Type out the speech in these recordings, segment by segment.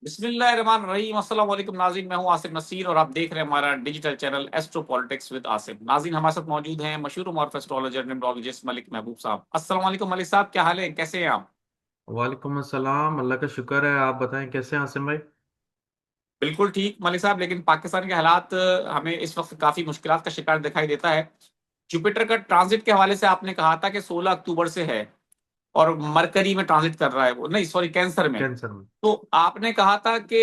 बिस्मिल्लाहिर्रहमानिर्रहीम। अस्सलाम वालेकुम नाज़रीन, मैं हूं आसिफ नसीर और आप देख रहे हैं हमारा digital channel astro politics with Asif. नाज़रीन, हमारे साथ मौजूद हैं मशहूर मॉरफ एस्ट्रोलॉजर न्यूमरोलॉजिस्ट मलिक महबूब साहब। अस्सलाम वालेकुम मलिक साहब, क्या हाल है, कैसे हैं आप? वालेकुम अस्सलाम। अल्लाह का शुक्र है। आप बताएं कैसे हैं आसिम भाई। बिल्कुल ठीक मलिक साहब, लेकिन पाकिस्तान के हालात हमें इस वक्त काफी मुश्किलात का शिकार दिखाई देता है। जुपिटर का ट्रांजिट के हवाले से आपने कहा था कि 16 अक्टूबर से है और मरकरी में ट्रांजिट कर रहा है, वो नहीं सॉरी कैंसर में। कैंसर में। तो आपने कहा था कि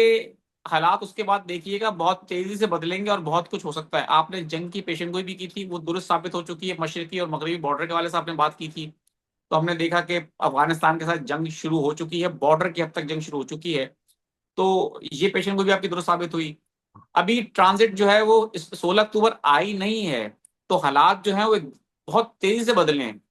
हालात उसके बाद देखिएगा बहुत तेजी से बदलेंगे और बहुत कुछ हो सकता है। आपने जंग की पेशन गोई भी की थी, वो दुरुस्त साबित हो चुकी है। मशरकी और मगरबी बॉर्डर के हवाले से आपने बात की थी, तो हमने देखा कि अफगानिस्तान के साथ जंग शुरू हो चुकी है, बॉर्डर की हद तक जंग शुरू हो चुकी है। तो ये पेशन गोई भी आपकी दुरुस्त साबित हुई। अभी ट्रांजिट जो है वो 16 अक्टूबर आई नहीं है, तो हालात जो है वो बहुत तेजी से बदले हैं।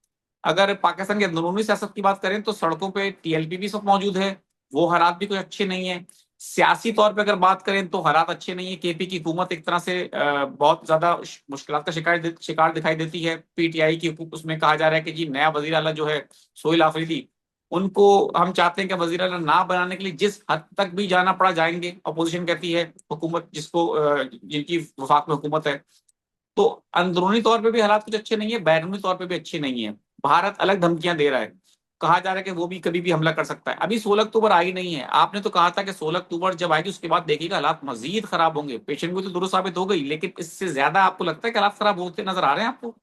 अगर पाकिस्तान की अंदरूनी सियासत की बात करें तो सड़कों पे टीएलपी भी सब मौजूद है, वो हालात भी कुछ अच्छे नहीं है। सियासी तौर पे अगर बात करें तो हालात अच्छे नहीं है। केपी की हुकूमत एक तरह से बहुत ज्यादा मुश्किलात का शिकार दिखाई देती है। पीटीआई की उसमें कहा जा रहा है कि जी नया वजीर आला जो है सोहेल आफरीदी, उनको हम चाहते हैं कि वजीर आला ना बनाने के लिए जिस हद तक भी जाना पड़ा जाएंगे। अपोजिशन कहती है, हुकूमत जिसको जिनकी वफाक में हुकूमत है। तो अंदरूनी तौर पे भी हालात कुछ अच्छे नहीं है, बैरूनी तौर पे भी अच्छे नहीं है। भारत अलग धमकियां दे रहा है, कहा जा रहा है कि वो भी कभी भी हमला कर सकता है। अभी 16 अक्टूबर आई नहीं है, आपने तो कहा था कि 16 अक्टूबर जब आएगी उसके बाद देखिएगा हालात मजीद खराब होंगे। पेशेंट को तो दुरुस्त साबित हो गई, लेकिन इससे ज्यादा आपको लगता है कि हालात खराब होते नजर आ रहे हैं आपको?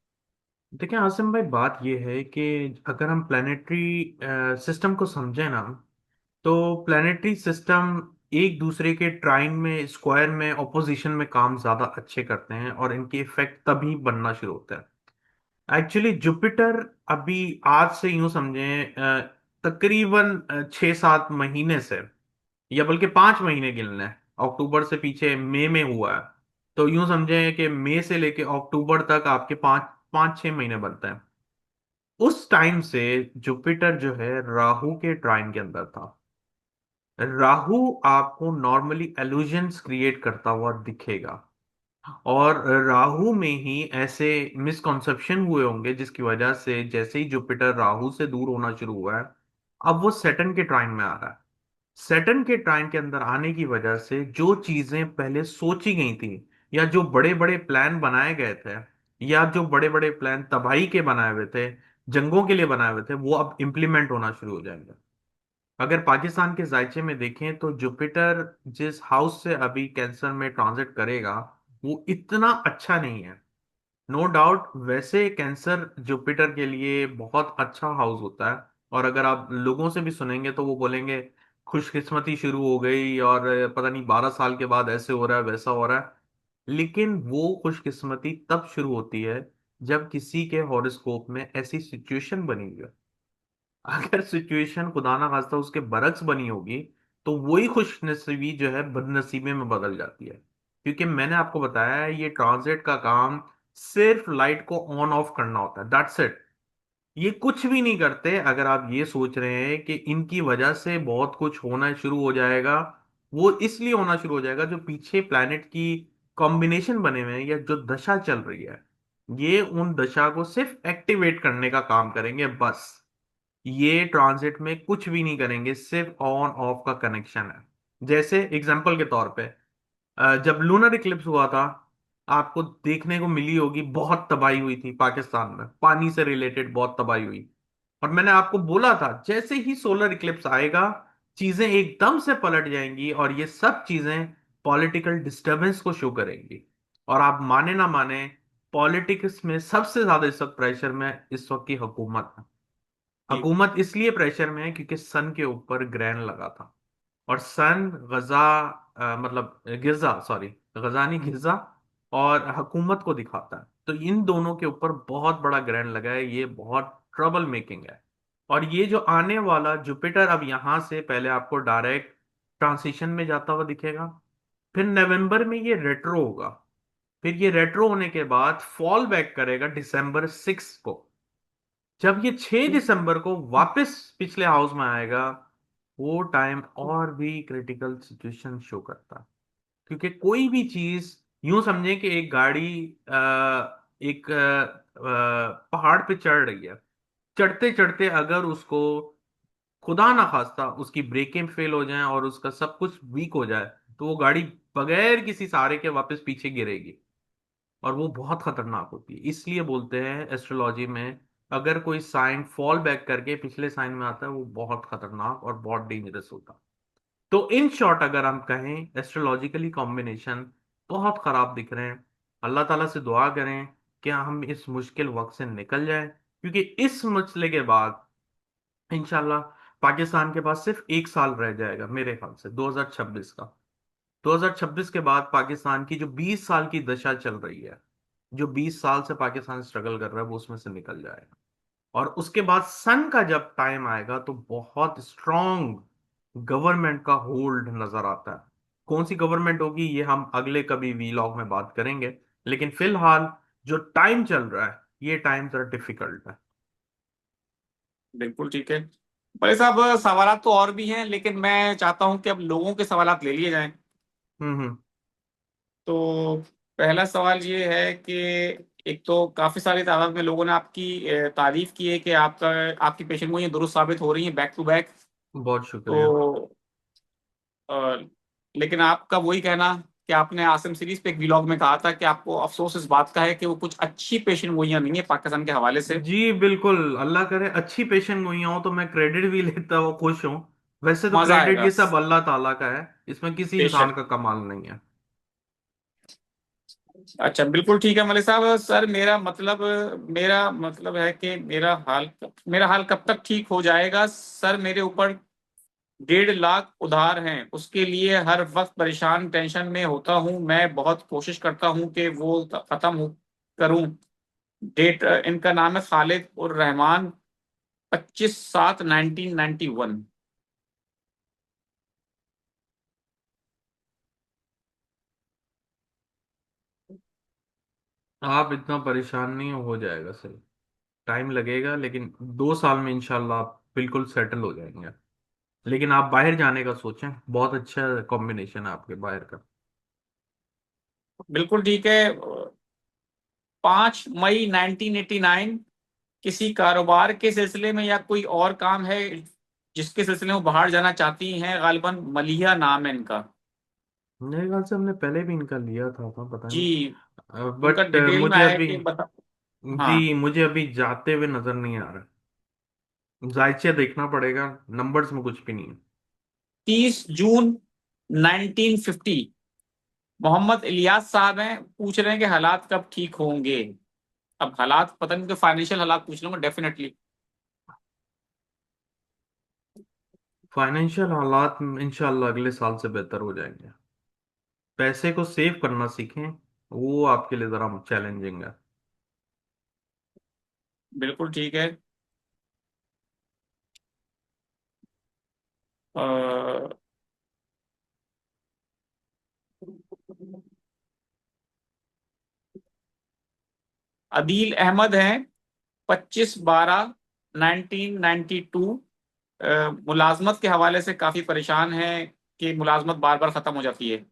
देखिए आसिम भाई, बात यह है कि अगर हम प्लानिटरी सिस्टम को समझें ना, तो प्लानिटरी सिस्टम एक दूसरे के ट्राइन में, स्क्वायर में, ऑपोजिशन में काम ज्यादा अच्छे करते हैं और इनके इफेक्ट तभी बनना शुरू होता है। एक्चुअली जुपिटर अभी आज से यूं समझें, तकरीबन 6-7 महीने से, या बल्कि 5 महीने गिनना है, अक्टूबर से पीछे मई में हुआ है। तो यूं समझें कि मई से लेके अक्टूबर तक आपके 5-6 महीने बनते हैं। उस टाइम से जुपिटर जो है राहु के ट्राइन के अंदर था। राहु आपको नॉर्मली एल्यूजन्स क्रिएट करता हुआ दिखेगा, और राहु में ही ऐसे मिसकॉन्सेप्शन हुए होंगे जिसकी वजह से जैसे ही जुपिटर राहु से दूर होना शुरू हुआ है, अब वो सेटर्न के ट्राइन में आ रहा है। सैटर्न के टाइम के अंदर आने की वजह से जो चीजें पहले सोची गई थी, या जो बड़े बड़े प्लान बनाए गए थे, या जो बड़े बड़े प्लान तबाही के बनाए हुए थे, जंगों के लिए बनाए हुए थे, वो अब इम्प्लीमेंट होना शुरू हो जाएंगे। अगर पाकिस्तान के जायचे में देखें तो जुपिटर जिस हाउस से अभी कैंसर में ट्रांजिट करेगा, वो इतना अच्छा नहीं है। नो डाउट, वैसे कैंसर जुपिटर के लिए बहुत अच्छा हाउस होता है, और अगर आप लोगों से भी सुनेंगे तो वो बोलेंगे खुशकिस्मती शुरू हो गई, और पता नहीं 12 साल के बाद ऐसे हो रहा है, वैसा हो रहा है। लेकिन वो खुशकिस्मती तब शुरू होती है जब किसी के हॉरोस्कोप में ऐसी सिचुएशन बनी हुई है। अगर सिचुएशन खुदा ना खास्ता उसके बरक्स बनी होगी, तो वही खुशनसीबी जो है बदनसीबी में बदल जाती है। क्योंकि मैंने आपको बताया है, ये ट्रांजिट का काम सिर्फ लाइट को ऑन ऑफ करना होता है, दैट्स इट। ये कुछ भी नहीं करते। अगर आप ये सोच रहे हैं कि इनकी वजह से बहुत कुछ होना शुरू हो जाएगा, वो इसलिए होना शुरू हो जाएगा जो पीछे प्लैनेट की कॉम्बिनेशन बने हुए हैं, या जो दशा चल रही है, ये उन दशा को सिर्फ एक्टिवेट करने का काम करेंगे बस। ये ट्रांजिट में कुछ भी नहीं करेंगे, सिर्फ ऑन ऑफ का कनेक्शन है। जैसे एग्जांपल के तौर पे, जब लूनर इक्लिप्स हुआ था, आपको देखने को मिली होगी बहुत तबाही हुई थी पाकिस्तान में, पानी से रिलेटेड बहुत तबाही हुई। और मैंने आपको बोला था जैसे ही सोलर इक्लिप्स आएगा, चीजें एकदम से पलट जाएंगी, और ये सब चीजें पॉलिटिकल डिस्टरबेंस को शो करेंगी। और आप माने ना माने, पॉलिटिक्स में सबसे ज्यादा इस वक्त प्रेशर में इस वक्त की हुकूमत है। जी। हुकूमत इसलिए प्रेशर में है क्योंकि सन के ऊपर ग्रहण लगा था, और सन गजा, मतलब गिजा, सॉरी, गजा नहीं, गिजा, और हुकूमत को दिखाता है। तो इन दोनों के ऊपर बहुत बड़ा ग्रहण लगा है, ये बहुत ट्रबल मेकिंग है। और ये जो आने वाला जुपिटर अब यहां से पहले आपको डायरेक्ट ट्रांसिशन में जाता हुआ दिखेगा, फिर नवंबर में ये रेट्रो होगा, फिर ये रेट्रो होने के बाद फॉल बैक करेगा December 6 को। जब ये 6 दिसंबर को वापस पिछले हाउस में आएगा, वो टाइम और भी क्रिटिकल सिचुएशन शो करता है। क्योंकि कोई भी चीज, यूं समझे कि एक गाड़ी एक पहाड़ पे चढ़ रही है, चढ़ते चढ़ते अगर उसको खुदा ना खास्ता उसकी ब्रेकें फेल हो जाएं और उसका सब कुछ वीक हो जाए, तो वो गाड़ी बगैर किसी सहारे के वापस पीछे गिरेगी, और वो बहुत खतरनाक होती है। इसलिए बोलते हैं एस्ट्रोलॉजी में, अगर कोई साइन फॉल बैक करके पिछले साइन में आता है, वो बहुत खतरनाक और बहुत डेंजरस होता है। तो इन शॉर्ट अगर हम कहें, एस्ट्रोलॉजिकली कॉम्बिनेशन बहुत खराब दिख रहे हैं। अल्लाह ताला से दुआ करें कि हम इस मुश्किल वक्त से निकल जाए, क्योंकि इस मसले के बाद इंशाल्लाह पाकिस्तान के पास सिर्फ एक साल रह जाएगा मेरे ख्याल से, 2026 का। 2026 के बाद पाकिस्तान की जो 20 साल की दशा चल रही है, जो 20 साल से पाकिस्तान स्ट्रगल कर रहा है, वो उसमें से निकल जाएगा। और उसके बाद सन का जब टाइम आएगा तो बहुत स्ट्रांग गवर्नमेंट का होल्ड नजर आता है। कौन सी गवर्नमेंट होगी ये हम अगले कभी वीलॉग में बात करेंगे, लेकिन फिलहाल जो टाइम चल रहा है, ये टाइम जरा डिफिकल्ट है। बिल्कुल ठीक है। बड़े साहब, सवाल तो और भी हैं, लेकिन मैं चाहता हूं कि अब लोगों के सवाल ले लिए जाएं। हम्म। तो पहला सवाल ये है कि एक तो काफी सारी तादाद में लोगों ने आपकी तारीफ की है कि आपकी पेशेंट को ये दुरुस्त साबित हो रही है बैक टू बैक। बहुत शुक्रिया। तो अ, लेकिन आपका वही कहना कि आपने आसिम सीरीज पे एक व्लॉग में कहा था कि आपको अफसोस इस बात का है कि वो कुछ अच्छी पेशेंट गोइयां नहीं है पाकिस्तान के हवाले से। जी बिल्कुल, अल्लाह करे अच्छी पेशेंट हुई हो तो मैं क्रेडिट भी लेता हुआ खुश हूँ। वैसे तो मजा क्रेडिट आएगा। ये सब अल्लाह ताला का है, इसमें किसी इंसान बेशक। का कमाल नहीं है। अच्छा, बिल्कुल ठीक है मलिक साहब। सर, मेरा मतलब है कि मेरा हाल कब तक ठीक हो जाएगा? सर, मेरे ऊपर 1.5 लाख उधार हैं, उसके लिए हर वक्त परेशान टेंशन में होता हूँ। मैं बहुत कोशिश करता हूँ कि वो करूँ। डेट इनका नाम है खालिद उर रहमान, 25/7/1991। आप इतना परेशान नहीं हो जाएगा सर, टाइम लगेगा, लेकिन 2 साल में इंशाल्लाह आप बिल्कुल सेटल हो जाएंगे। लेकिन आप बाहर जाने का सोचें, बहुत अच्छा कॉम्बिनेशन है आपके बाहर का। बिल्कुल ठीक है। 5 मई 1989, किसी कारोबार के सिलसिले में या कोई और काम है जिसके सिलसिले में वो बाहर जाना चाहती हैं? गालिबन मलिहा नाम है इनका। मेरे ख्याल से हमने पहले भी इनका लिया था पता जी। नहीं, उनका बट डिटेल में मुझे आया है अभी, कि बता। हाँ। जी मुझे अभी जाते हुए नजर नहीं आ रहा। जायचे देखना पड़ेगा, नंबर्स में कुछ भी नहीं है। 30 जून 1950, मोहम्मद इलियास साहब हैं, पूछ रहे हैं कि हालात कब ठीक होंगे। अब हालात पता नहीं, उनके फाइनेंशियल हालात पूछ लूंगा डेफिनेटली। फाइनेंशियल हालात इंशाल्लाह अगले साल से बेहतर हो जाएंगे। पैसे को सेव करना सीखें, वो आपके लिए जरा चैलेंजिंग है। बिल्कुल ठीक है। अ, अदील अहमद हैं, 25/12/1992। मुलाजमत के हवाले से काफी परेशान हैं कि मुलाजमत बार बार खत्म हो जाती है।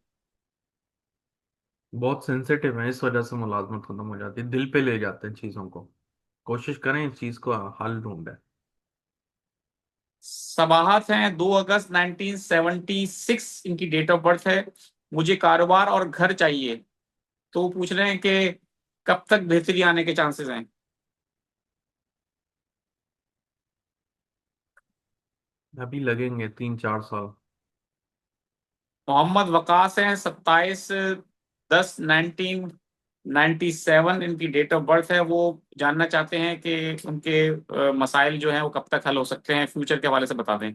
बहुत सेंसिटिव है, इस वजह से मुलाजमत खत्म हो जाती है, दिल पे ले जाते हैं चीजों को। कोशिश करें इस चीज को हल ढूंढें। सबाहत हैं, 2 अगस्त 1976 इनकी डेट ऑफ बर्थ है। मुझे कारोबार और घर चाहिए। तो वो पूछ रहे हैं कि कब तक बेहतरी आने के चांसेस हैं? अभी लगेंगे 3-4 साल। मोहम्मद वकास हैं, 27/10/1997 इनकी डेट ऑफ बर्थ है। वो जानना चाहते हैं कि उनके मसाइल जो हैं वो कब तक हल हो सकते हैं, फ्यूचर के हवाले से बता दें।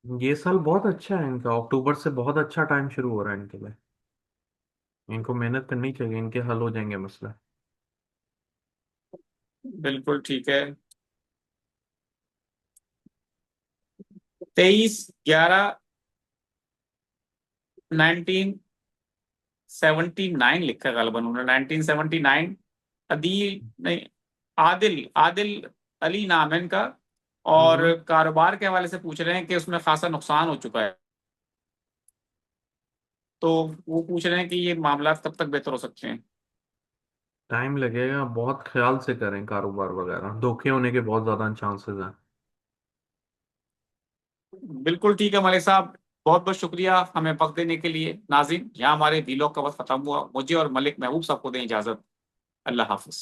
ये साल बहुत अच्छा है इनका, अक्टूबर से बहुत अच्छा टाइम शुरू हो रहा है इनके लिए। इनको मेहनत करनी चाहिए, इनके हल हो जाएंगे मसला। बिल्कुल ठीक है। 23/11/1979 लिखा है गालिबन उन्होंने, 1979। अदील नहीं, आदिल आदिल अली नाम है इनका। और हम्म। कारोबार के हवाले से पूछ रहे हैं कि उसमें खासा नुकसान हो चुका है। तो वो पूछ रहे हैं कि ये मामला कब तक बेहतर हो सकते हैं। टाइम लगेगा, बहुत ख्याल से करें कारोबार वगैरह, धोखे होने के बहुत ज्यादा चांसेस हैं। बिल्कुल ठीक है मलिक साहब, बहुत बहुत शुक्रिया हमें वक्त देने के लिए। नाज़रीन, यहाँ हमारे वीलॉग का वक्त खत्म हुआ। मुझे और मलिक महबूब साहब को दें इजाजत। अल्लाह हाफिज।